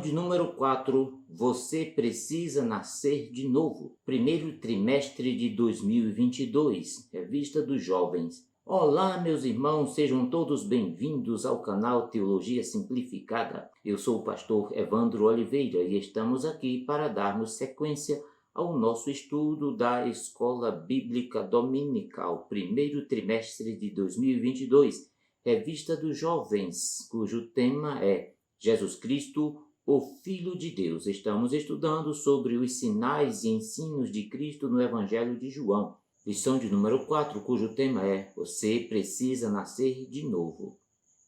de número 4, você precisa nascer de novo. Primeiro trimestre de 2022, Revista dos Jovens. Olá, meus irmãos, sejam todos bem-vindos ao canal Teologia Simplificada. Eu sou o pastor Evandro Oliveira e estamos aqui para darmos sequência ao nosso estudo da Escola Bíblica Dominical, primeiro trimestre de 2022, Revista dos Jovens, cujo tema é Jesus Cristo, o Filho de Deus. Estamos estudando sobre os sinais e ensinos de Cristo no Evangelho de João. Lição de número 4, cujo tema é Você precisa nascer de novo.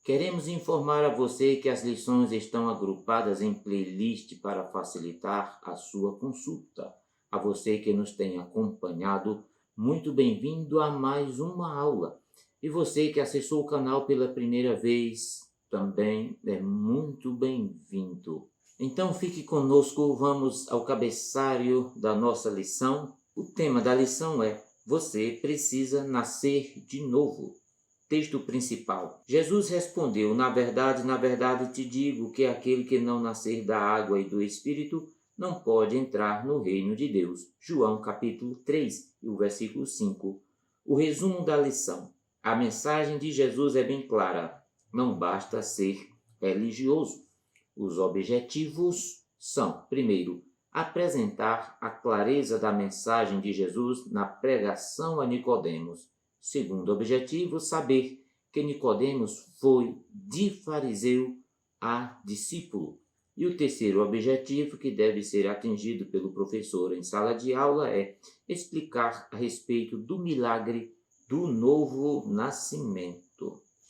Queremos informar a você que as lições estão agrupadas em playlist para facilitar a sua consulta. A você que nos tem acompanhado, muito bem-vindo a mais uma aula. E você que acessou o canal pela primeira vez, também é muito bem-vindo. Então fique conosco, vamos ao cabeçalho da nossa lição. O tema da lição é Você precisa nascer de novo. Texto principal. Jesus respondeu, na verdade te digo que aquele que não nascer da água e do Espírito não pode entrar no reino de Deus. João capítulo 3, e o versículo 5. O resumo da lição. A mensagem de Jesus é bem clara. Não basta ser religioso. Os objetivos são, primeiro, apresentar a clareza da mensagem de Jesus na pregação a Nicodemos. Segundo objetivo, saber que Nicodemos foi de fariseu a discípulo. E o terceiro objetivo, que deve ser atingido pelo professor em sala de aula, é explicar a respeito do milagre do novo nascimento.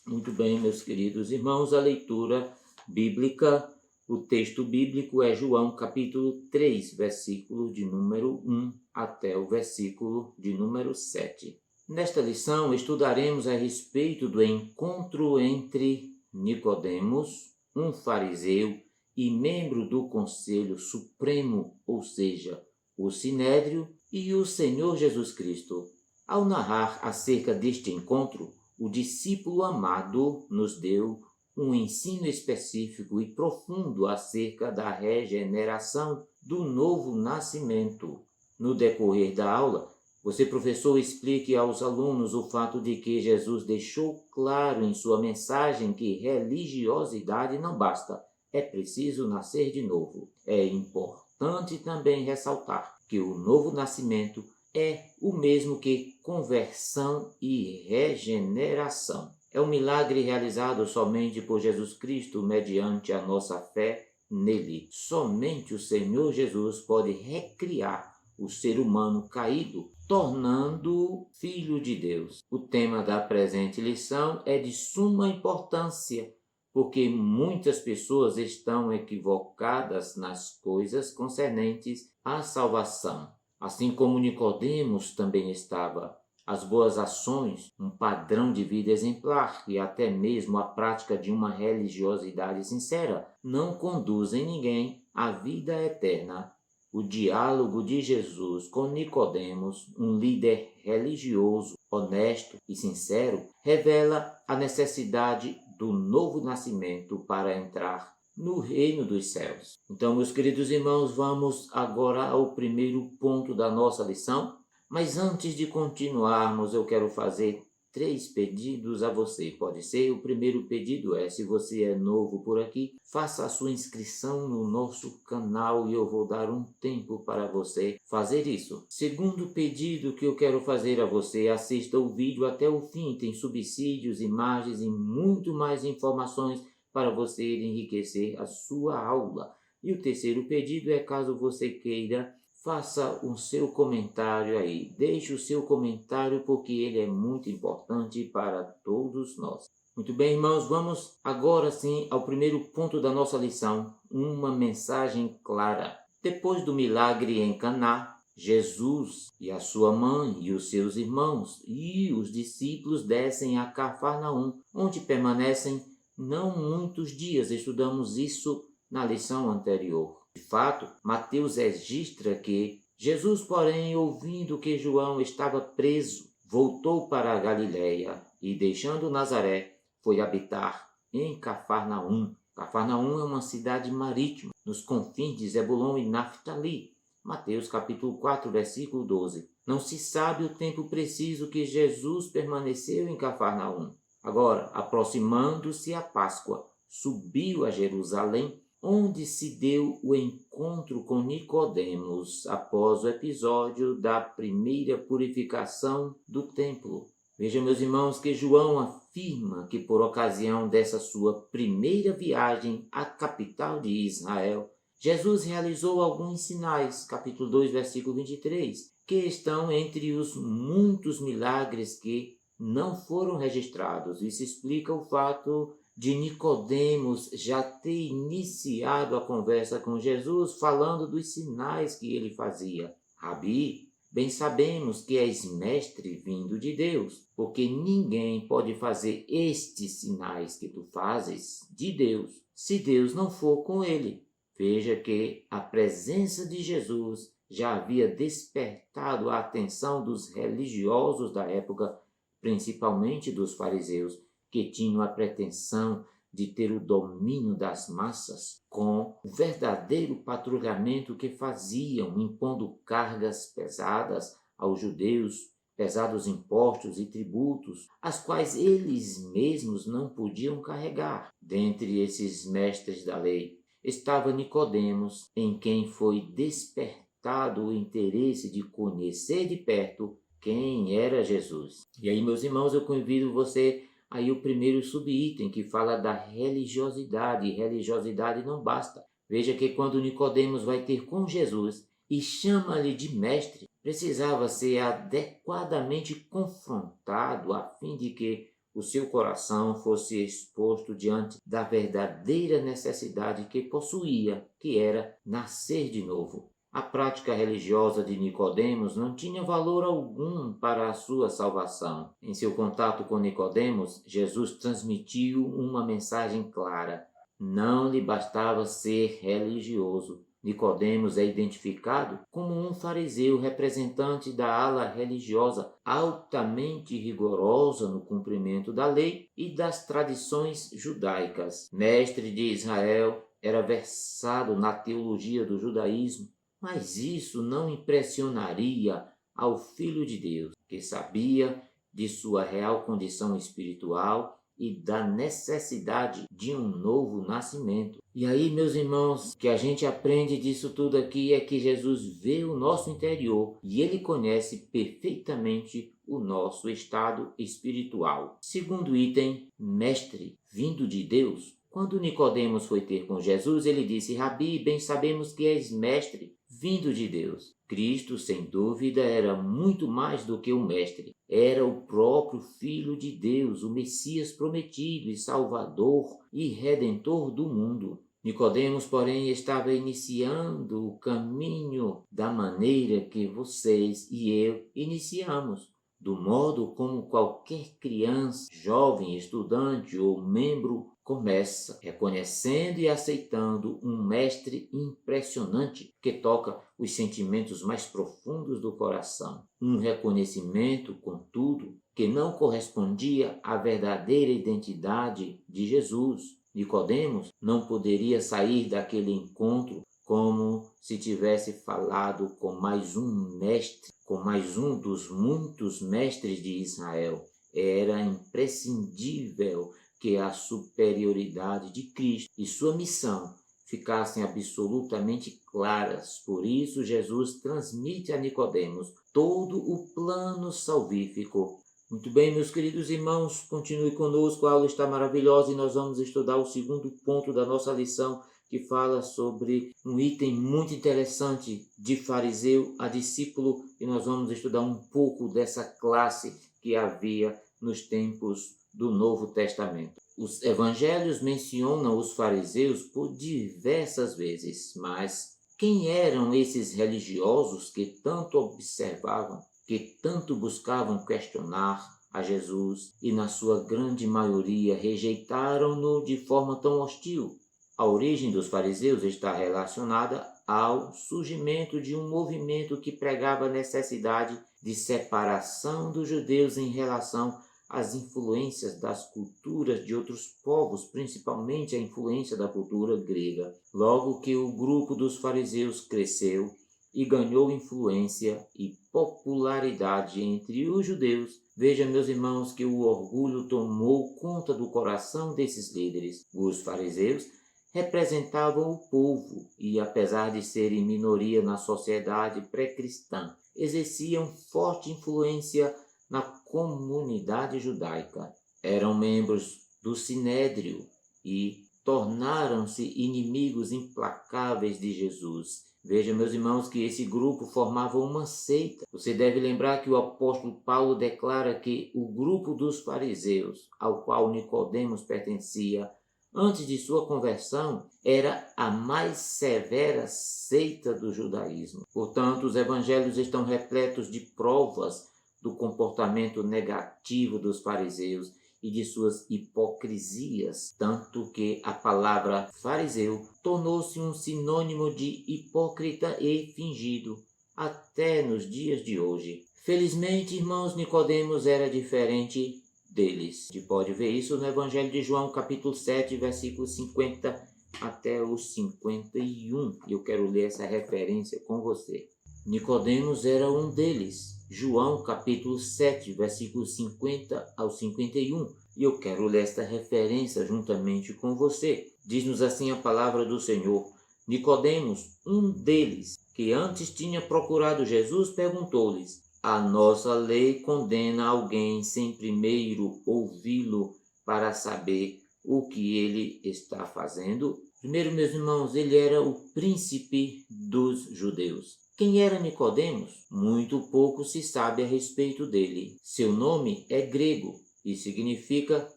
Muito bem, meus queridos irmãos, a leitura bíblica, o texto bíblico é João capítulo 3, versículo de número 1 até o versículo de número 7. Nesta lição, estudaremos a respeito do encontro entre Nicodemos, um fariseu e membro do Conselho Supremo, ou seja, o Sinédrio, e o Senhor Jesus Cristo. Ao narrar acerca deste encontro, o discípulo amado nos deu um ensino específico e profundo acerca da regeneração do novo nascimento. No decorrer da aula, você, professor, explique aos alunos o fato de que Jesus deixou claro em sua mensagem que religiosidade não basta, é preciso nascer de novo. É importante também ressaltar que o novo nascimento é o mesmo que conversão e regeneração. É um milagre realizado somente por Jesus Cristo mediante a nossa fé nele. Somente o Senhor Jesus pode recriar o ser humano caído, tornando-o filho de Deus. O tema da presente lição é de suma importância, porque muitas pessoas estão equivocadas nas coisas concernentes à salvação. Assim como Nicodemos também estava. As boas ações, um padrão de vida exemplar e até mesmo a prática de uma religiosidade sincera não conduzem ninguém à vida eterna. O diálogo de Jesus com Nicodemos, um líder religioso, honesto e sincero, revela a necessidade do novo nascimento para entrar no reino dos céus. Então, meus queridos irmãos, vamos agora ao primeiro ponto da nossa lição. Mas antes de continuarmos, eu quero fazer 3 pedidos a você. Pode ser? O primeiro pedido é, se você é novo por aqui, faça a sua inscrição no nosso canal e eu vou dar um tempo para você fazer isso. Segundo pedido que eu quero fazer a você, assista o vídeo até o fim. Tem subsídios, imagens e muito mais informações para você enriquecer a sua aula. E o terceiro pedido é, caso você queira, faça o seu comentário aí. Deixe o seu comentário porque ele é muito importante para todos nós. Muito bem, irmãos, vamos agora sim ao primeiro ponto da nossa lição. Uma mensagem clara. Depois do milagre em Caná, Jesus e a sua mãe e os seus irmãos e os discípulos descem a Cafarnaum, onde permanecem não muitos dias. Estudamos isso na lição anterior. De fato, Mateus registra que Jesus, porém, ouvindo que João estava preso, voltou para a Galiléia e, deixando Nazaré, foi habitar em Cafarnaum. Cafarnaum é uma cidade marítima, nos confins de Zebulon e Naftali. Mateus capítulo 4, versículo 12. Não se sabe o tempo preciso que Jesus permaneceu em Cafarnaum. Agora, aproximando-se a Páscoa, subiu a Jerusalém, onde se deu o encontro com Nicodemos após o episódio da primeira purificação do templo. Veja, meus irmãos, que João afirma que por ocasião dessa sua primeira viagem à capital de Israel, Jesus realizou alguns sinais, capítulo 2, versículo 23, que estão entre os muitos milagres que não foram registrados. Isso explica o fato de Nicodemos já ter iniciado a conversa com Jesus falando dos sinais que ele fazia. Rabi, bem sabemos que és mestre vindo de Deus, porque ninguém pode fazer estes sinais que tu fazes de Deus, se Deus não for com ele. Veja que a presença de Jesus já havia despertado a atenção dos religiosos da época, principalmente dos fariseus, que tinham a pretensão de ter o domínio das massas com o verdadeiro patrulhamento que faziam, impondo cargas pesadas aos judeus, pesados impostos e tributos, as quais eles mesmos não podiam carregar. Dentre esses mestres da lei estava Nicodemos, em quem foi despertado o interesse de conhecer de perto quem era Jesus. E aí, meus irmãos, eu convido você aí o primeiro subitem que fala da religiosidade. E religiosidade não basta. Veja que quando Nicodemos vai ter com Jesus e chama-lhe de mestre, precisava ser adequadamente confrontado a fim de que o seu coração fosse exposto diante da verdadeira necessidade que possuía, que era nascer de novo. A prática religiosa de Nicodemos não tinha valor algum para a sua salvação. Em seu contato com Nicodemos, Jesus transmitiu uma mensagem clara. Não lhe bastava ser religioso. Nicodemos é identificado como um fariseu representante da ala religiosa altamente rigorosa no cumprimento da lei e das tradições judaicas. Mestre de Israel, era versado na teologia do judaísmo, mas isso não impressionaria ao Filho de Deus, que sabia de sua real condição espiritual e da necessidade de um novo nascimento. E aí, meus irmãos, o que a gente aprende disso tudo aqui é que Jesus vê o nosso interior e ele conhece perfeitamente o nosso estado espiritual. Segundo item, mestre vindo de Deus. Quando Nicodemos foi ter com Jesus, ele disse: Rabi, bem sabemos que és mestre vindo de Deus. Cristo, sem dúvida, era muito mais do que um mestre. Era o próprio Filho de Deus, o Messias prometido e Salvador e Redentor do mundo. Nicodemos, porém, estava iniciando o caminho da maneira que vocês e eu iniciamos, do modo como qualquer criança, jovem, estudante ou membro começa, reconhecendo e aceitando um mestre impressionante que toca os sentimentos mais profundos do coração. Um reconhecimento, contudo, que não correspondia à verdadeira identidade de Jesus. Nicodemos não poderia sair daquele encontro como se tivesse falado com mais um mestre, com mais um dos muitos mestres de Israel. Era imprescindível que a superioridade de Cristo e sua missão ficassem absolutamente claras. Por isso, Jesus transmite a Nicodemos todo o plano salvífico. Muito bem, meus queridos irmãos, continue conosco, a aula está maravilhosa e nós vamos estudar o segundo ponto da nossa lição, que fala sobre um item muito interessante de fariseu a discípulo, e nós vamos estudar um pouco dessa classe que havia nos tempos do Novo Testamento. Os evangelhos mencionam os fariseus por diversas vezes, mas quem eram esses religiosos que tanto observavam, que tanto buscavam questionar a Jesus e, na sua grande maioria, rejeitaram-no de forma tão hostil? A origem dos fariseus está relacionada ao surgimento de um movimento que pregava a necessidade de separação dos judeus em relação as influências das culturas de outros povos, principalmente a influência da cultura grega. Logo que o grupo dos fariseus cresceu e ganhou influência e popularidade entre os judeus, veja, meus irmãos, que o orgulho tomou conta do coração desses líderes. Os fariseus representavam o povo e, apesar de serem minoria na sociedade pré-cristã, exerciam forte influência na comunidade judaica. Eram membros do Sinédrio e tornaram-se inimigos implacáveis de Jesus. Veja, meus irmãos, que esse grupo formava uma seita. Você deve lembrar que o apóstolo Paulo declara que o grupo dos fariseus, ao qual Nicodemos pertencia, antes de sua conversão, era a mais severa seita do judaísmo. Portanto, os evangelhos estão repletos de provas do comportamento negativo dos fariseus e de suas hipocrisias, tanto que a palavra fariseu tornou-se um sinônimo de hipócrita e fingido, até nos dias de hoje. Felizmente, irmãos, Nicodemos era diferente deles. A gente pode ver isso no Evangelho de João, capítulo 7, versículos 50 até os 51. Eu quero ler essa referência com você. Nicodemos era um deles. João, capítulo 7, versículos 50 ao 51. E eu quero ler esta referência juntamente com você. Diz-nos assim a palavra do Senhor. Nicodemos, um deles, que antes tinha procurado Jesus, perguntou-lhes: a nossa lei condena alguém sem primeiro ouvi-lo para saber o que ele está fazendo? Primeiro, meus irmãos, ele era o príncipe dos judeus. Quem era Nicodemos? Muito pouco se sabe a respeito dele. Seu nome é grego e significa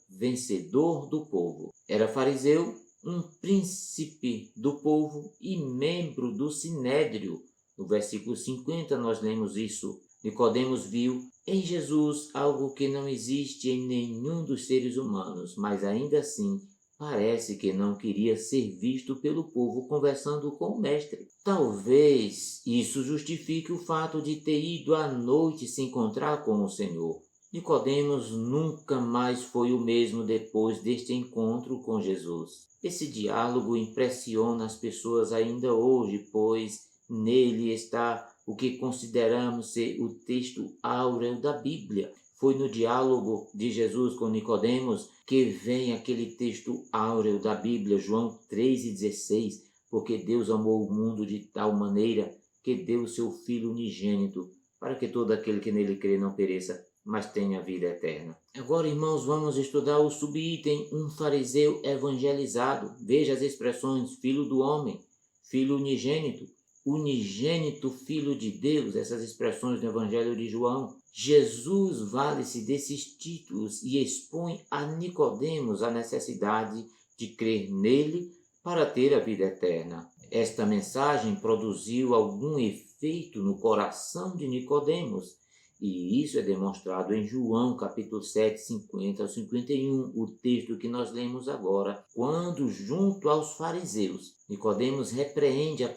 vencedor do povo. Era fariseu, um príncipe do povo e membro do Sinédrio. No versículo 50 nós lemos isso. Nicodemos viu em Jesus algo que não existe em nenhum dos seres humanos, mas ainda assim parece que não queria ser visto pelo povo conversando com o mestre. Talvez isso justifique o fato de ter ido à noite se encontrar com o Senhor. Nicodemos nunca mais foi o mesmo depois deste encontro com Jesus. Esse diálogo impressiona as pessoas ainda hoje, pois nele está o que consideramos ser o texto áureo da Bíblia. Foi no diálogo de Jesus com Nicodemos que vem aquele texto áureo da Bíblia, João 3,16, porque Deus amou o mundo de tal maneira que deu o seu Filho unigênito, para que todo aquele que nele crê não pereça, mas tenha vida eterna. Agora, irmãos, vamos estudar o subitem, um fariseu evangelizado. Veja as expressões: filho do homem, filho unigênito, unigênito filho de Deus, essas expressões do Evangelho de João. Jesus vale-se desses títulos e expõe a Nicodemos a necessidade de crer nele para ter a vida eterna. Esta mensagem produziu algum efeito no coração de Nicodemos, e isso é demonstrado em João, capítulo 7, 50 ao 51, o texto que nós lemos agora, quando, junto aos fariseus, Nicodemos repreende a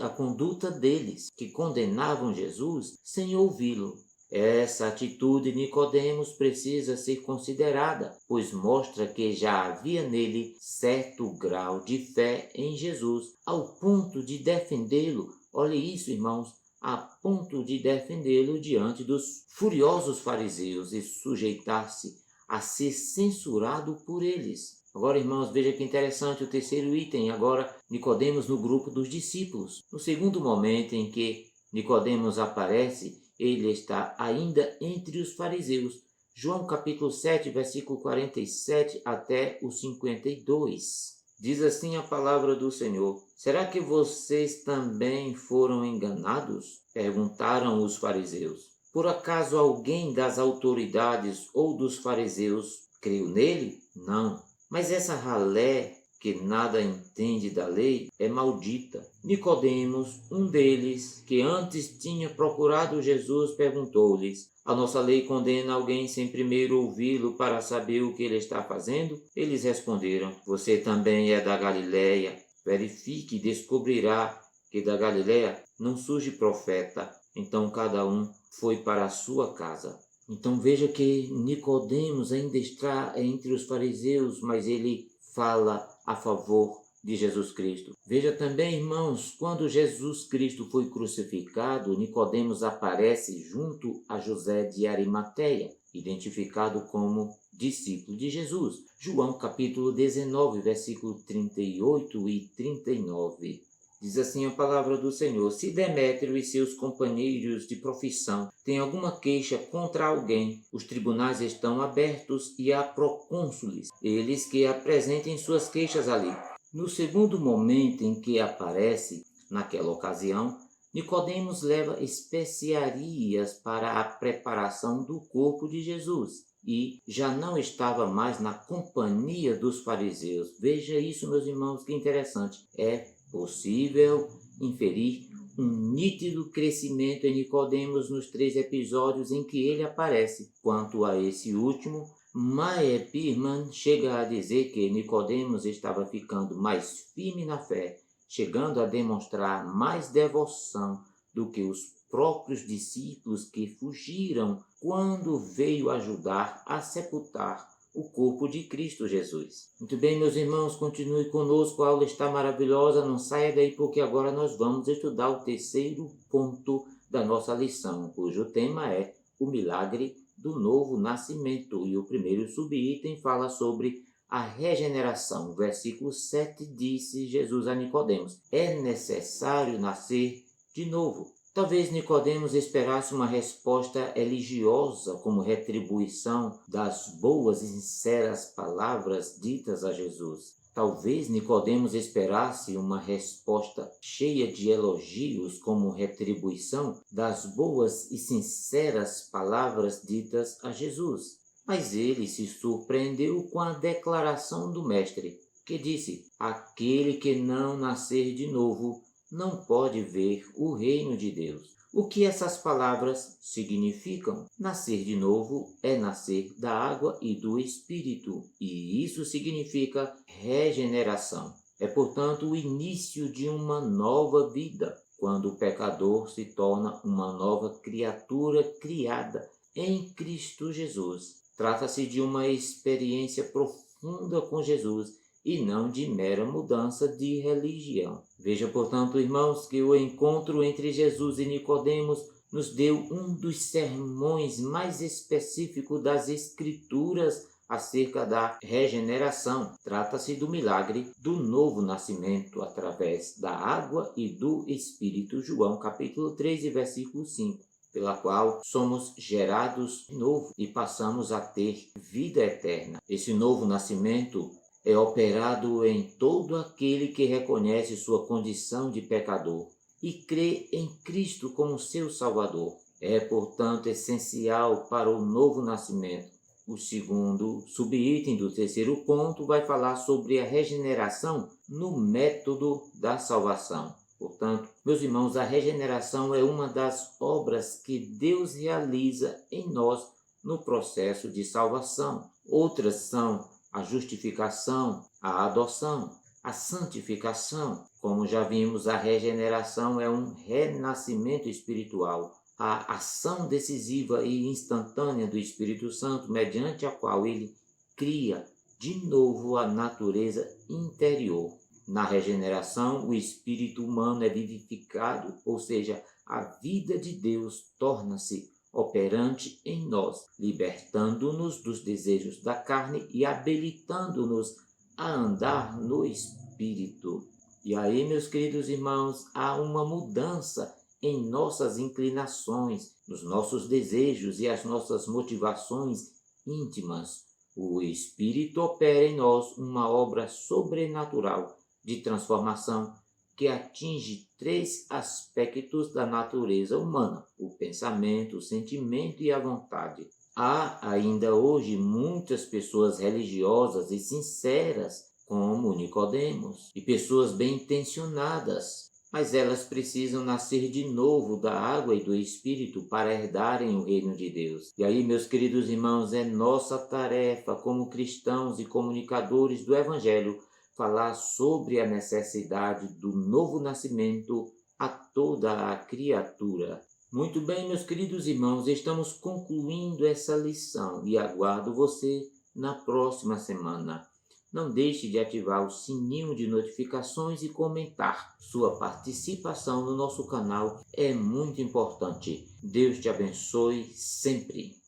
conduta deles, que condenavam Jesus sem ouvi-lo. Essa atitude de Nicodemos precisa ser considerada, pois mostra que já havia nele certo grau de fé em Jesus, ao ponto de defendê-lo. Olha isso, irmãos, a ponto de defendê-lo diante dos furiosos fariseus e sujeitar-se a ser censurado por eles. Agora, irmãos, veja que interessante o terceiro item, agora Nicodemos no grupo dos discípulos. No segundo momento em que Nicodemos aparece, ele está ainda entre os fariseus. João capítulo 7, versículo 47 até o 52. Diz assim a palavra do Senhor: será que vocês também foram enganados? Perguntaram os fariseus. Por acaso alguém das autoridades ou dos fariseus creu nele? Não. Mas essa ralé que nada entende da lei é maldita. Nicodemos, um deles, que antes tinha procurado Jesus, perguntou-lhes: a nossa lei condena alguém sem primeiro ouvi-lo para saber o que ele está fazendo? Eles responderam: você também é da Galileia. Verifique e descobrirá que da Galileia não surge profeta. Então cada um foi para a sua casa. Então veja que Nicodemos ainda está entre os fariseus, mas ele fala a favor de Jesus Cristo. Veja também, irmãos, quando Jesus Cristo foi crucificado, Nicodemos aparece junto a José de Arimateia, identificado como discípulo de Jesus. João capítulo 19, versículo 38 e 39. Diz assim a palavra do Senhor: se Demétrio e seus companheiros de profissão têm alguma queixa contra alguém, os tribunais estão abertos e há procônsules, eles que apresentem suas queixas ali. No segundo momento em que aparece, naquela ocasião, Nicodemos leva especiarias para a preparação do corpo de Jesus e já não estava mais na companhia dos fariseus. Veja isso, meus irmãos, que interessante. É possível inferir um nítido crescimento em Nicodemos nos 3 episódios em que ele aparece. Quanto a esse último, Meyer Birman chega a dizer que Nicodemos estava ficando mais firme na fé, chegando a demonstrar mais devoção do que os próprios discípulos que fugiram quando veio ajudar a sepultar o corpo de Cristo Jesus. Muito bem, meus irmãos, continue conosco, a aula está maravilhosa, não saia daí porque agora nós vamos estudar o terceiro ponto da nossa lição, cujo tema é o milagre do novo nascimento, e o primeiro subitem fala sobre a regeneração. O versículo 7 disse Jesus a Nicodemos: é necessário nascer de novo. Talvez Nicodemos esperasse uma resposta religiosa como retribuição das boas e sinceras palavras ditas a Jesus. Talvez Nicodemos esperasse uma resposta cheia de elogios como retribuição das boas e sinceras palavras ditas a Jesus. Mas ele se surpreendeu com a declaração do Mestre, que disse: aquele que não nascer de novo não pode ver o reino de Deus. O que essas palavras significam? Nascer de novo é nascer da água e do Espírito, e isso significa regeneração. É, portanto, o início de uma nova vida, quando o pecador se torna uma nova criatura criada em Cristo Jesus. Trata-se de uma experiência profunda com Jesus e não de mera mudança de religião. Veja, portanto, irmãos, que o encontro entre Jesus e Nicodemos nos deu um dos sermões mais específicos das Escrituras acerca da regeneração. Trata-se do milagre do novo nascimento através da água e do Espírito. João capítulo 13, versículo 5. Pela qual somos gerados de novo e passamos a ter vida eterna. Esse novo nascimento é operado em todo aquele que reconhece sua condição de pecador e crê em Cristo como seu Salvador. É, portanto, essencial para o novo nascimento. O segundo subitem do terceiro ponto vai falar sobre a regeneração no método da salvação. Portanto, meus irmãos, a regeneração é uma das obras que Deus realiza em nós no processo de salvação. Outras são a justificação, a adoção, a santificação. Como já vimos, a regeneração é um renascimento espiritual, a ação decisiva e instantânea do Espírito Santo, mediante a qual ele cria de novo a natureza interior. Na regeneração, o espírito humano é vivificado, ou seja, a vida de Deus torna-se operante em nós, libertando-nos dos desejos da carne e habilitando-nos a andar no Espírito. E aí, meus queridos irmãos, há uma mudança em nossas inclinações, nos nossos desejos e as nossas motivações íntimas. O Espírito opera em nós uma obra sobrenatural de transformação que atinge 3 aspectos da natureza humana: o pensamento, o sentimento e a vontade. Há ainda hoje muitas pessoas religiosas e sinceras, como Nicodemos, e pessoas bem intencionadas, mas elas precisam nascer de novo da água e do Espírito para herdarem o reino de Deus. E aí, meus queridos irmãos, é nossa tarefa como cristãos e comunicadores do Evangelho falar sobre a necessidade do novo nascimento a toda a criatura. Muito bem, meus queridos irmãos, estamos concluindo essa lição e aguardo você na próxima semana. Não deixe de ativar o sininho de notificações e comentar. Sua participação no nosso canal é muito importante. Deus te abençoe sempre.